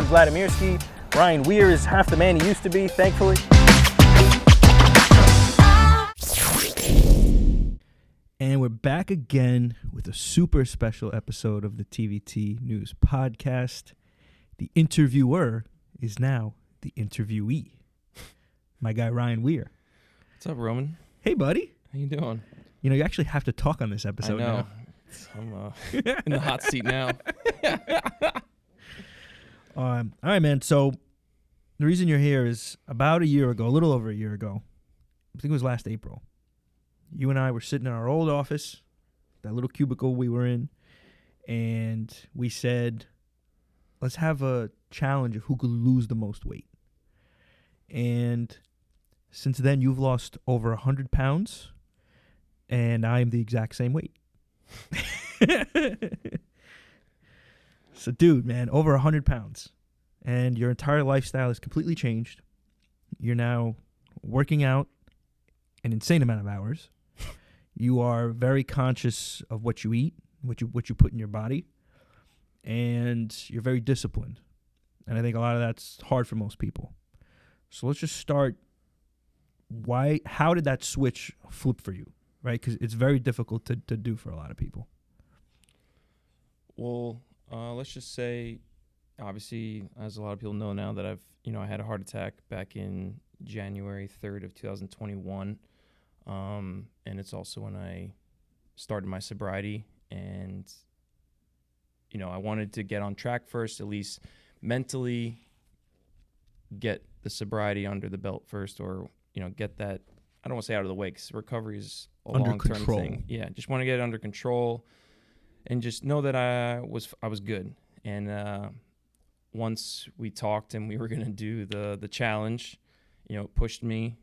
Vladimirski. Ryan Weir is half the man he used to be, thankfully. And we're back again with a super special episode of the TVT News Podcast. The interviewer is now the interviewee. My guy, Ryan Weir. What's up, Roman? Hey, buddy. How you doing? You know, you actually have to talk on this episode I know. now. I'm in the hot seat now. All right, man. So the reason you're here is about a year ago, a little over a year ago, I think it was last April, you and I were sitting in our old office, that little cubicle we were in, and we said, let's have a challenge of who could lose the most weight. And since then, you've lost over 100 pounds, and I am the exact same weight. So, dude, man, over 100 pounds, and your entire lifestyle has completely changed. You're now working out an insane amount of hours. You are very conscious of what you eat, what you put in your body, and you're very disciplined. And I think a lot of that's hard for most people. So let's just start. How did that switch flip for you, right? Because it's very difficult to do for a lot of people. Well, let's just say, obviously, as a lot of people know now, that I had a heart attack back in January 3rd of 2021. And it's also when I started my sobriety, and, I wanted to get on track first, at least mentally get the sobriety under the belt first, or, get that, I don't want to say out of the way, because recovery is a long-term thing. Yeah, just want to get it under control and just know that I was good. And once we talked and we were going to do the challenge, it pushed me.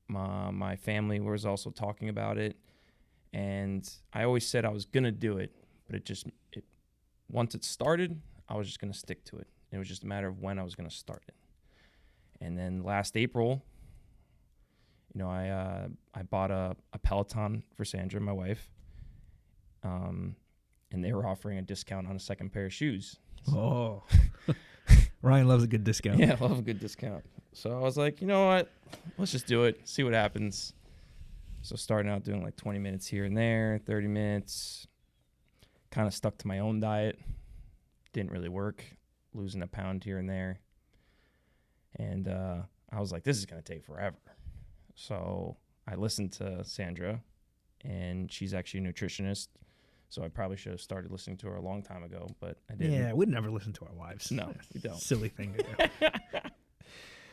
My family was also talking about it, and I always said I was going to do it, but once it started, I was just going to stick to it. It was just a matter of when I was going to start it. And then last April, I bought a Peloton for Sandra, my wife, and they were offering a discount on a second pair of shoes. Oh, Ryan loves a good discount. Yeah, I love a good discount. So I was like, you know what? Let's just do it, see what happens. So starting out doing like 20 minutes here and there, 30 minutes, kind of stuck to my own diet. Didn't really work, losing a pound here and there. And I was like, this is going to take forever. So I listened to Sandra, and she's actually a nutritionist. So I probably should have started listening to her a long time ago, but I didn't. Yeah, we'd never listen to our wives. No, we don't. Silly thing to do.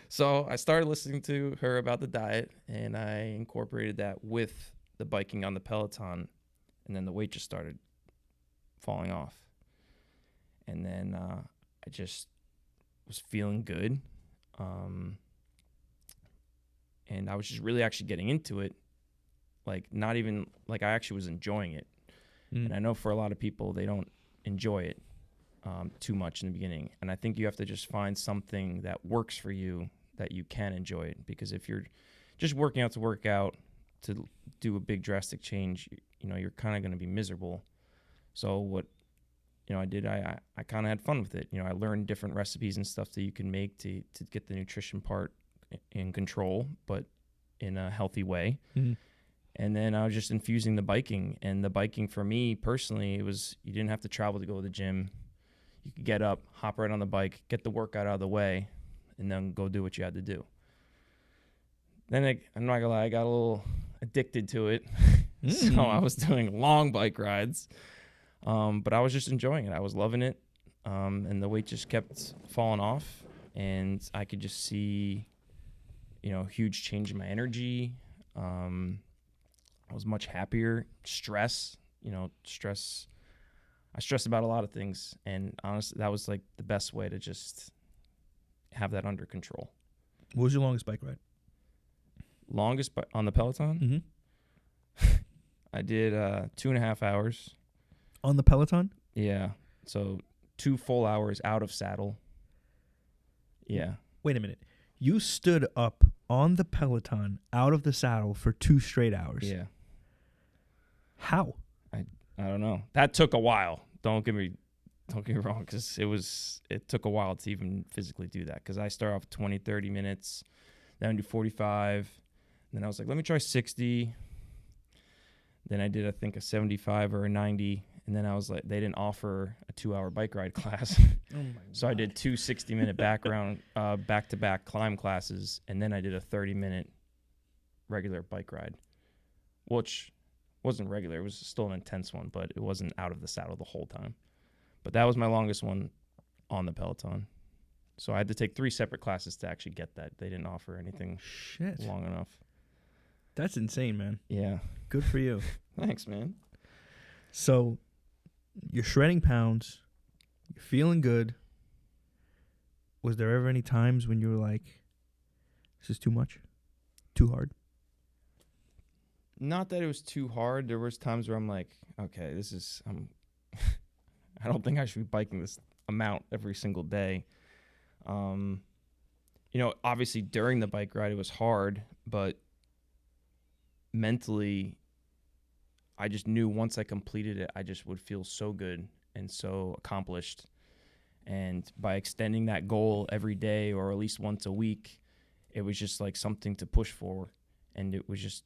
So I started listening to her about the diet, and I incorporated that with the biking on the Peloton, and then the weight just started falling off. And then I just was feeling good. And I was just really actually getting into it. Like, not even, like, I actually was enjoying it. And I know for a lot of people, they don't enjoy it too much in the beginning. And I think you have to just find something that works for you, that you can enjoy it. Because if you're just working out to work out, to do a big drastic change, you're kind of going to be miserable. So what, I did, I kind of had fun with it. I learned different recipes and stuff that you can make to get the nutrition part in control, but in a healthy way. Mm-hmm. And then I was just infusing the biking. And the biking for me personally, you didn't have to travel to go to the gym. You could get up, hop right on the bike, get the workout out of the way, and then go do what you had to do. Then I'm not gonna lie, I got a little addicted to it. So I was doing long bike rides. But I was just enjoying it. I was loving it. And the weight just kept falling off. And I could just see, huge change in my energy. I was much happier. Stress. I stress about a lot of things. And honestly, that was like the best way to just have that under control. What was your longest bike ride? Longest on the Peloton? Mm-hmm. I did 2.5 hours. On the Peloton? Yeah. So 2 full hours out of saddle. Yeah. Wait a minute. You stood up on the Peloton out of the saddle for 2 straight hours. Yeah. How? I don't know. That took a while. Don't get me Don't get me wrong, because it took a while to even physically do that, because I started off 20, 30 minutes, then I do 45, then I was like, let me try 60. Then I did, I think, a 75 or a 90, and then I was like, they didn't offer a 2-hour bike ride class. Oh my So I did 2 60-minute back-to-back climb classes, and then I did a 30-minute regular bike ride, which wasn't regular. It was still an intense one, but it wasn't out of the saddle the whole time. But that was my longest one on the Peloton. So I had to take 3 separate classes to actually get that. They didn't offer anything Shit. long enough. That's insane, man. Yeah. Good for you. Thanks, man. So you're shredding pounds. You're feeling good. Was there ever any times when you were like, this is too much? Too hard? Not that it was too hard. There was times where I'm like, okay, this is, I don't think I should be biking this amount every single day. Obviously during the bike ride, it was hard, but mentally, I just knew once I completed it, I just would feel so good and so accomplished. And by extending that goal every day or at least once a week, it was just like something to push for. And it was just,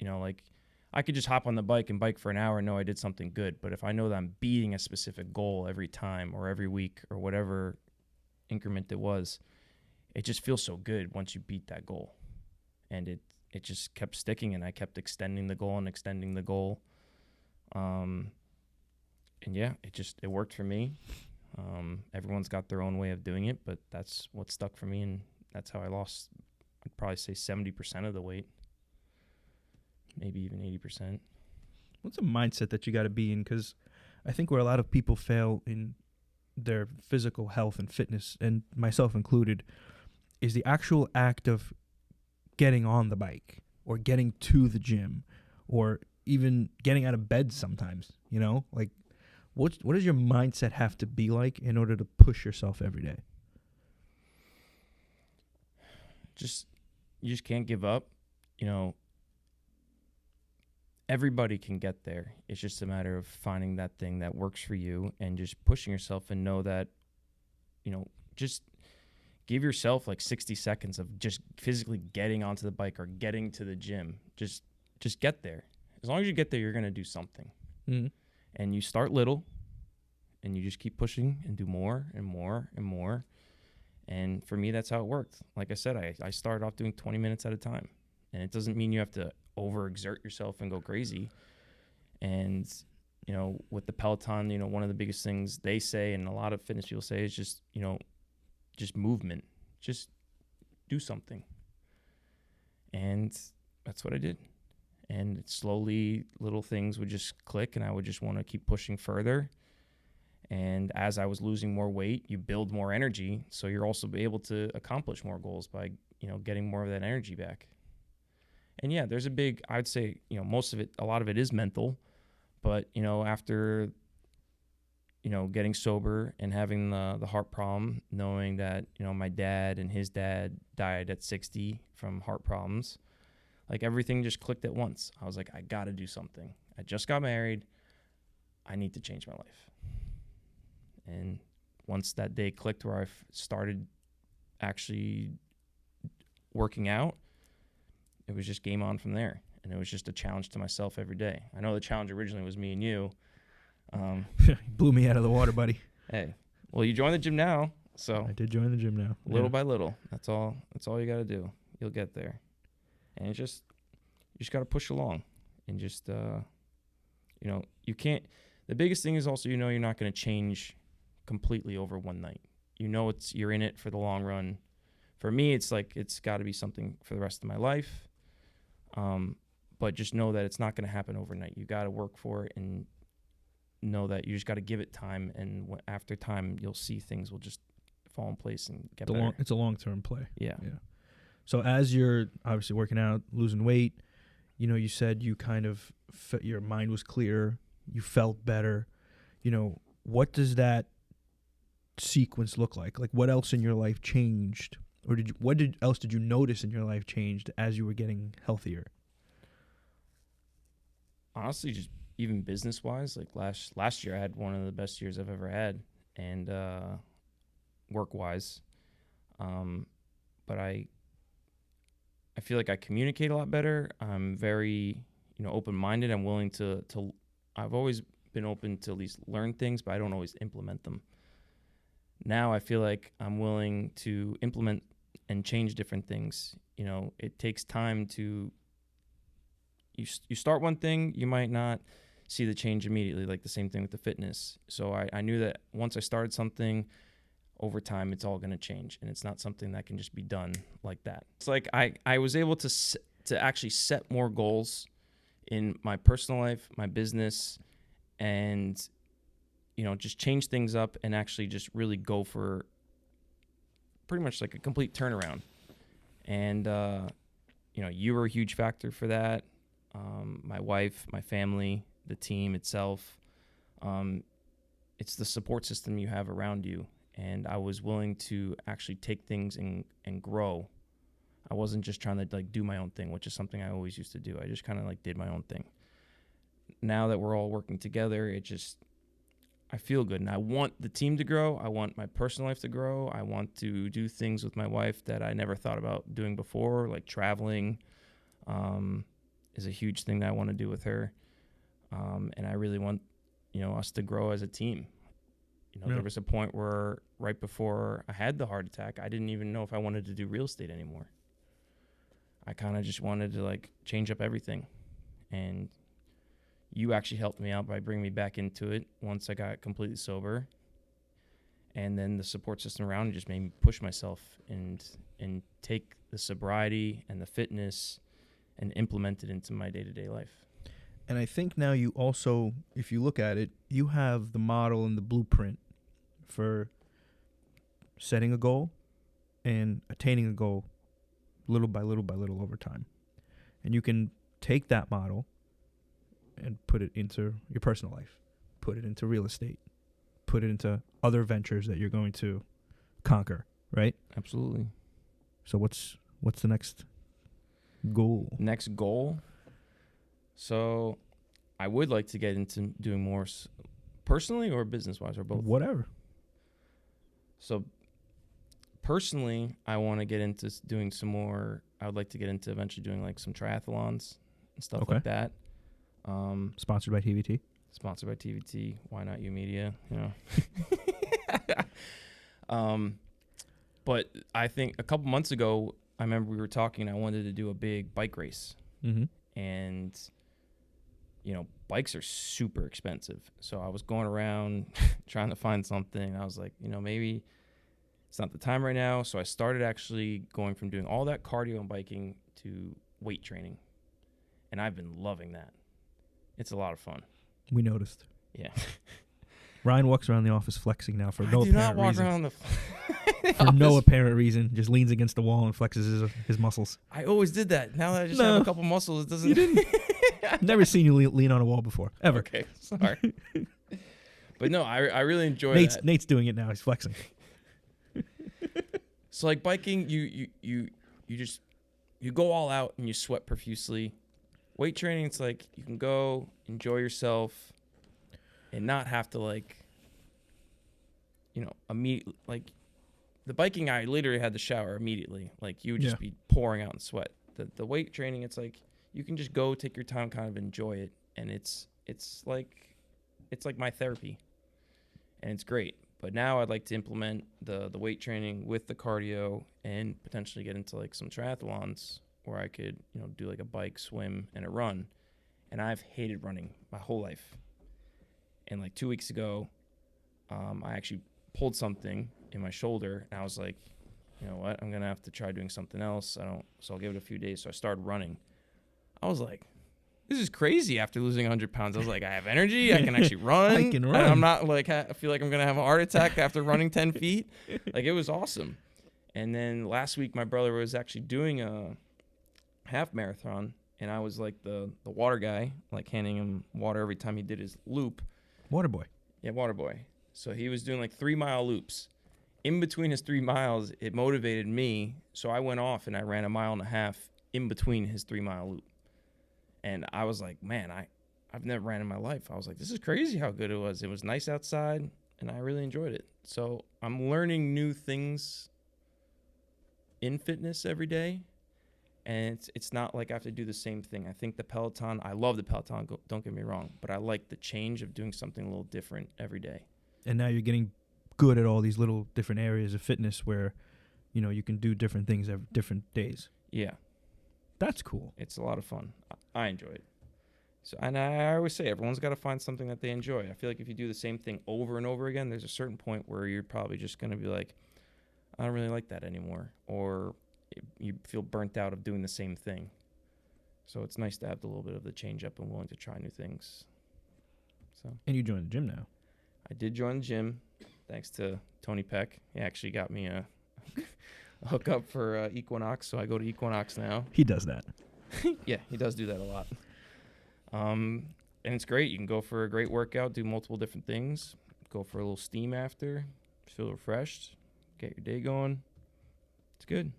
like I could just hop on the bike and bike for an hour and know I did something good. But if I know that I'm beating a specific goal every time or every week or whatever increment it was, it just feels so good once you beat that goal. And it just kept sticking, and I kept extending the goal and extending the goal. And yeah, it worked for me. Everyone's got their own way of doing it, but that's what stuck for me, and that's how I lost, I'd probably say 70% of the weight, maybe even 80%. What's a mindset that you got to be in? Because I think where a lot of people fail in their physical health and fitness, and myself included, is the actual act of getting on the bike or getting to the gym or even getting out of bed sometimes, like what does your mindset have to be like in order to push yourself every day? You just can't give up. Everybody can get there. It's just a matter of finding that thing that works for you and just pushing yourself, and know that, just give yourself like 60 seconds of just physically getting onto the bike or getting to the gym. Just get there. As long as you get there, you're going to do something. Mm-hmm. And you start little, and you just keep pushing and do more and more and more. And for me, that's how it worked. Like I said, I started off doing 20 minutes at a time. And it doesn't mean you have to overexert yourself and go crazy. And, with the Peloton, one of the biggest things they say, and a lot of fitness people say, is just, just movement. Just do something. And that's what I did. And slowly little things would just click, and I would just want to keep pushing further. And as I was losing more weight, you build more energy, so you're also able to accomplish more goals by, getting more of that energy back. And yeah, there's I'd say, a lot of it is mental, but, after, getting sober and having the heart problem, knowing that, my dad and his dad died at 60 from heart problems, like everything just clicked at once. I was like, I got to do something. I just got married. I need to change my life. And once that day clicked where I started actually working out, it was just game on from there. And it was just a challenge to myself every day. I know the challenge originally was me and you. Blew me out of the water, buddy. Hey, well, you joined the gym now, so I did join the gym now. Little by little. That's all you got to do. You'll get there. And you just got to push along, and just you can't. The biggest thing is also, you're not going to change completely over one night. You're in it for the long run. For me, it's like it's got to be something for the rest of my life. But just know that it's not going to happen overnight. You got to work for it, and know that you just got to give it time. And after time, you'll see things will just fall in place and get better. It's a long-term play. Yeah. So as you're obviously working out, losing weight, you said you kind of your mind was clear, you felt better. What does that sequence look like? Like, what else in your life changed, or what else did you notice in your life changed as you were getting healthier? Honestly, just even business-wise, like last year, I had one of the best years I've ever had. and work-wise. But I feel like I communicate a lot better. I'm very, open-minded. I'm willing to I've always been open to at least learn things, but I don't always implement them. Now I feel like I'm willing to implement and change different things. It takes time to, you start one thing, you might not see the change immediately, like the same thing with the fitness. So I knew that once I started something, over time, it's all going to change, and it's not something that can just be done like that. It's like I was able to actually set more goals in my personal life, my business, and, just change things up and actually just really go for pretty much like a complete turnaround. And, you were a huge factor for that. My wife, my family, the team itself. It's the support system you have around you. And I was willing to actually take things and grow. I wasn't just trying to like do my own thing, which is something I always used to do. I just kind of like did my own thing. Now that we're all working together, I feel good. And I want the team to grow. I want my personal life to grow. I want to do things with my wife that I never thought about doing before, like traveling is a huge thing that I want to do with her. And I really want, us to grow as a team. There was a point where right before I had the heart attack, I didn't even know if I wanted to do real estate anymore. I kind of just wanted to like change up everything. And you actually helped me out by bringing me back into it once I got completely sober. And then the support system around me just made me push myself and take the sobriety and the fitness and implement it into my day-to-day life. And I think now you also, if you look at it, you have the model and the blueprint for setting a goal and attaining a goal little by little by little over time. And you can take that model and put it into your personal life, put it into real estate, put it into other ventures that you're going to conquer, right? Absolutely. So what's the next goal? Next goal? So I would like to get into doing more personally or business-wise or both. Whatever. So personally, I want to get into doing some more. I would like to get into eventually doing like some triathlons and stuff like that. Sponsored by TVT? Sponsored by TVT. Why not you media? But I think a couple months ago, I remember we were talking. I wanted to do a big bike race. Mm-hmm. And bikes are super expensive. So I was going around trying to find something. I was like, maybe it's not the time right now. So I started actually going from doing all that cardio and biking to weight training. And I've been loving that. It's a lot of fun. We noticed. Yeah. Ryan walks around the office flexing now for no I do not apparent walk reason. around the For no apparent reason. Just leans against the wall and flexes his muscles. I always did that. Now that I just have a couple muscles, it doesn't. You didn't. Never seen you lean on a wall before, ever. Okay, sorry. But no, I really enjoy that. Nate's doing it now. He's flexing. So like biking, you go all out and you sweat profusely. Weight training, it's like you can go enjoy yourself and not have to immediately like the biking. I literally had to shower immediately. Like you would just be pouring out in sweat. The weight training, it's like you can just go take your time, kind of enjoy it, and it's like my therapy, and it's great. But now I'd like to implement the weight training with the cardio and potentially get into like some triathlons where I could do like a bike, swim, and a run. And I've hated running my whole life. And like 2 weeks ago, I actually pulled something in my shoulder, and I was like, you know what, I'm gonna have to try doing something else. So I'll give it a few days. So I started running. I was like, this is crazy. After losing 100 pounds, I was like, I have energy. I can actually run. I can run. And I'm not like I feel like I'm gonna have a heart attack after running 10 feet. Like it was awesome. And then last week, my brother was actually doing a half marathon, and I was like the water guy, like handing him water every time he did his loop. Water boy. Yeah, water boy. So he was doing like 3-mile loops. In between his 3 miles, it motivated me. So I went off and I ran 1.5 miles in between his 3-mile loop. And I was like, man, I've never ran in my life. I was like, this is crazy how good it was. It was nice outside. and I really enjoyed it. So I'm learning new things in fitness every day, and it's not like I have to do the same thing. I think the Peloton, I love the Peloton, don't get me wrong, but I like the change of doing something a little different every day. And now you're getting good at all these little different areas of fitness where, you know, you can do different things every different days. Yeah. That's cool. It's a lot of fun. I enjoy it. So, and I always say everyone's got to find something that they enjoy. I feel like if you do the same thing over and over again, there's a certain point where you're probably just going to be like, I don't really like that anymore. Or you feel burnt out of doing the same thing. So it's nice to have a little bit of the change up and willing to try new things. So. And you joined the gym now. I did join the gym thanks to Tony Peck. He actually got me a hookup for Equinox, so I go to Equinox now. He does that. Yeah, he does do that a lot. And it's great. You can go for a great workout, do multiple different things, go for a little steam after, feel refreshed, get your day going. It's good.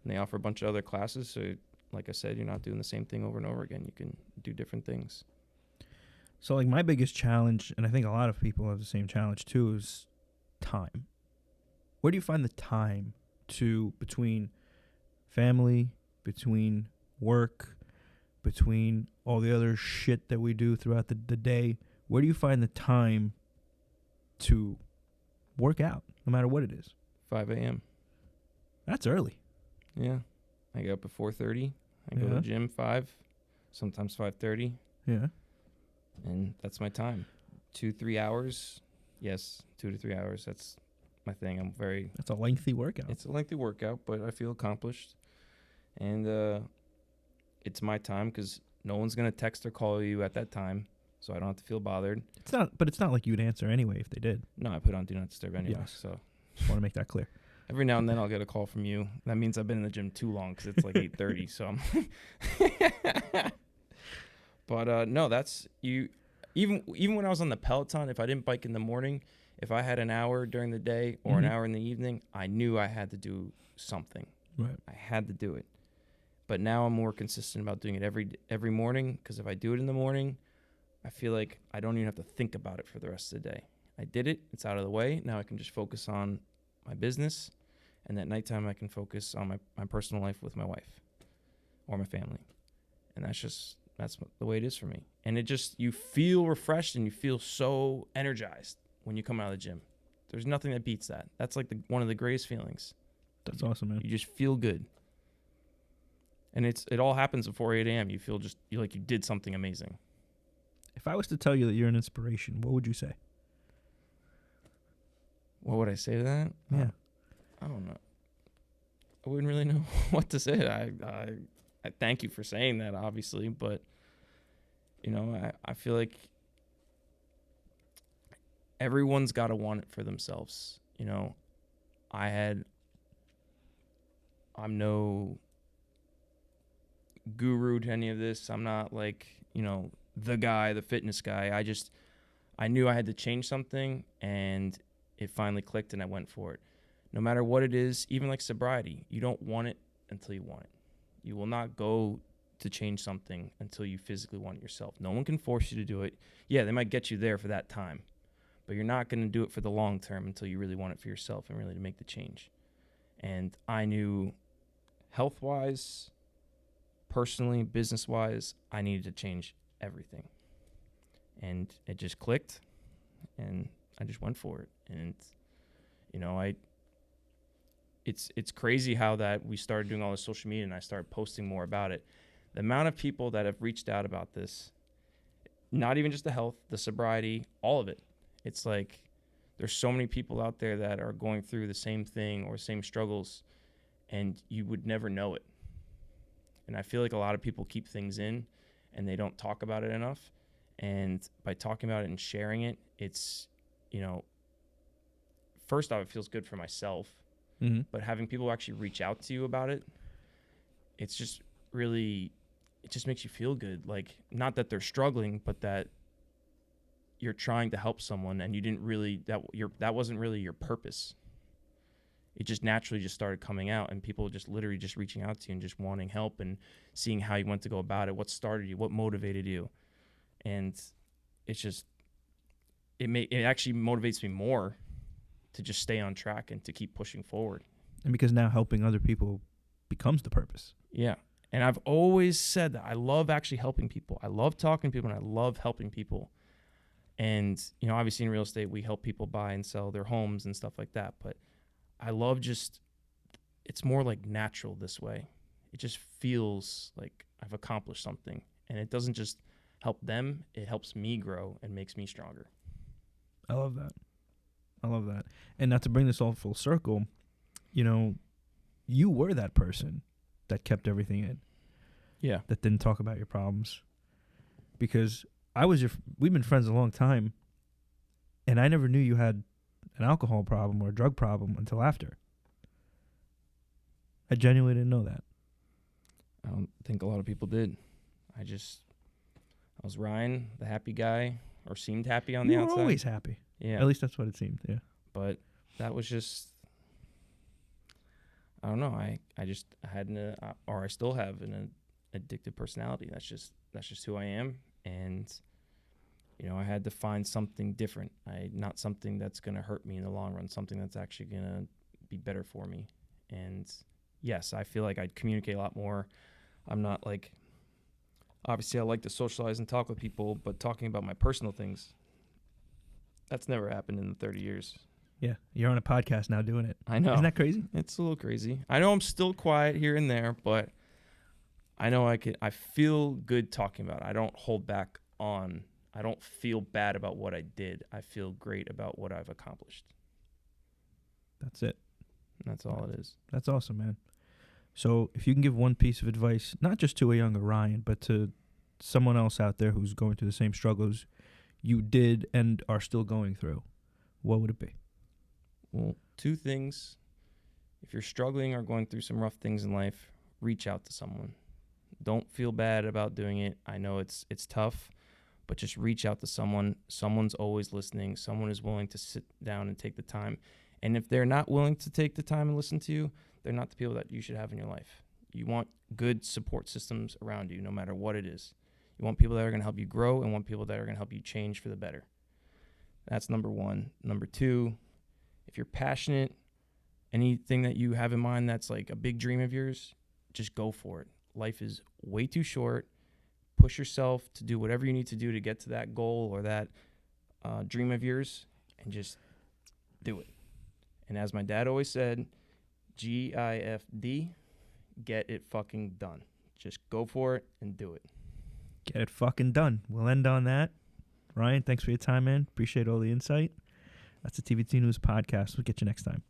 And they offer a bunch of other classes, so like I said, you're not doing the same thing over and over again. You can do different things. So, like, my biggest challenge, and I think a lot of people have the same challenge too, is time. Where do you find the time between family, between work, between all the other shit that we do throughout the day? Where do you find the time to work out, no matter what it is? 5 a.m. That's early. Yeah. I get up at 4:30. I go to the gym 5, sometimes 5:30. Yeah. And that's my time. 2-3 hours. Yes, 2 to 3 hours. That's my thing. That's a lengthy workout. It's a lengthy workout, but I feel accomplished. And it's my time because no one's going to text or call you at that time, so I don't have to feel bothered. But it's not like you would answer anyway if they did. No, I put on Do Not Disturb anyway. Yes. So just want to make that clear. every now and then I'll get a call from you. That means I've been in the gym too long because it's like 8:30. So I'm But no, that's you. Even when I was on the Peloton, if I didn't bike in the morning, if I had an hour during the day or an hour in the evening, I knew I had to do something. Right. I had to do it. But now I'm more consistent about doing it every morning, because if I do it in the morning, I feel like I don't even have to think about it for the rest of the day. I did it. It's out of the way. Now I can just focus on my business, and at nighttime I can focus on my personal life with my wife or my family. And that's the way it is for me. And you feel refreshed and you feel so energized when you come out of the gym. There's nothing that beats that. That's like one of the greatest feelings. That's awesome, man. You just feel good. And it all happens before 8 a.m. You feel you like you did something amazing. If I was to tell you that you're an inspiration, what would you say? What would I say to that? Yeah. I don't know. I wouldn't really know what to say. I thank you for saying that, obviously, but I feel like everyone's got to want it for themselves. I'm no guru to any of this. I'm not like, the fitness guy. I knew I had to change something, and it finally clicked, and I went for it. No matter what it is, even like sobriety, you don't want it until you want it. You will not go to change something until you physically want it yourself. No one can force you to do it. Yeah, they might get you there for that time, but you're not going to do it for the long term until you really want it for yourself and really to make the change. And I knew health-wise, personally, business-wise, I needed to change everything. And it just clicked, and I just went for it. And, it's crazy how that we started doing all this social media and I started posting more about it. The amount of people that have reached out about this, not even just the health, the sobriety, all of it. It's like there's so many people out there that are going through the same thing or same struggles, and you would never know it. And I feel like a lot of people keep things in and they don't talk about it enough. And by talking about it and sharing it, it's, first off, it feels good for myself. Mm-hmm. But having people actually reach out to you about it, it's just really, it just makes you feel good. Like, not that they're struggling, but that you're trying to help someone, and you didn't really, that wasn't really your purpose. It just naturally just started coming out, and people just literally just reaching out to you and just wanting help and seeing how you went to go about it, what started you, what motivated you. And it's just, it actually motivates me more to just stay on track and to keep pushing forward. And because now helping other people becomes the purpose. Yeah. And I've always said that I love actually helping people. I love talking to people, and I love helping people. And, you know, obviously in real estate, we help people buy and sell their homes and stuff like that. But I love it's more like natural this way. It just feels like I've accomplished something. And it doesn't just help them, it helps me grow and makes me stronger. I love that. I love that. And not to bring this all full circle, you know, you were that person that kept everything in. Yeah. That didn't talk about your problems. Because we've been friends a long time, and I never knew you had an alcohol problem or a drug problem until after. I genuinely didn't know that. I don't think a lot of people did. I was Ryan, the happy guy, or seemed happy on the outside. You were always happy. Yeah. At least that's what it seemed, yeah. But that was just, I don't know. I had I still have an addictive personality. That's just who I am. And, you know, I had to find something different. Not something that's going to hurt me in the long run, something that's actually going to be better for me. And yes, I feel like I'd communicate a lot more. I'm not like, obviously I like to socialize and talk with people, but talking about my personal things, that's never happened in the 30 years. Yeah, you're on a podcast now doing it. I know. Isn't that crazy? It's a little crazy. I know I'm still quiet here and there, but I know I feel good talking about it. I don't hold back on. I don't feel bad about what I did. I feel great about what I've accomplished. That's it. And that's all it is. That's awesome, man. So if you can give one piece of advice, not just to a younger Ryan, but to someone else out there who's going through the same struggles you did and are still going through, what would it be? Well, two things. If you're struggling or going through some rough things in life, reach out to someone. Don't feel bad about doing it. I know it's tough, but just reach out to someone. Someone's always listening. Someone is willing to sit down and take the time. And if they're not willing to take the time and listen to you, they're not the people that you should have in your life. You want good support systems around you, no matter what it is. You want people that are going to help you grow and want people that are going to help you change for the better. That's number one. Number two, if you're passionate, anything that you have in mind that's like a big dream of yours, just go for it. Life is way too short. Push yourself to do whatever you need to do to get to that goal or that dream of yours, and just do it. And as my dad always said, GIFD, get it fucking done. Just go for it and do it. Get it fucking done. We'll end on that. Ryan, thanks for your time, man. Appreciate all the insight. That's the TVT News Podcast. We'll get you next time.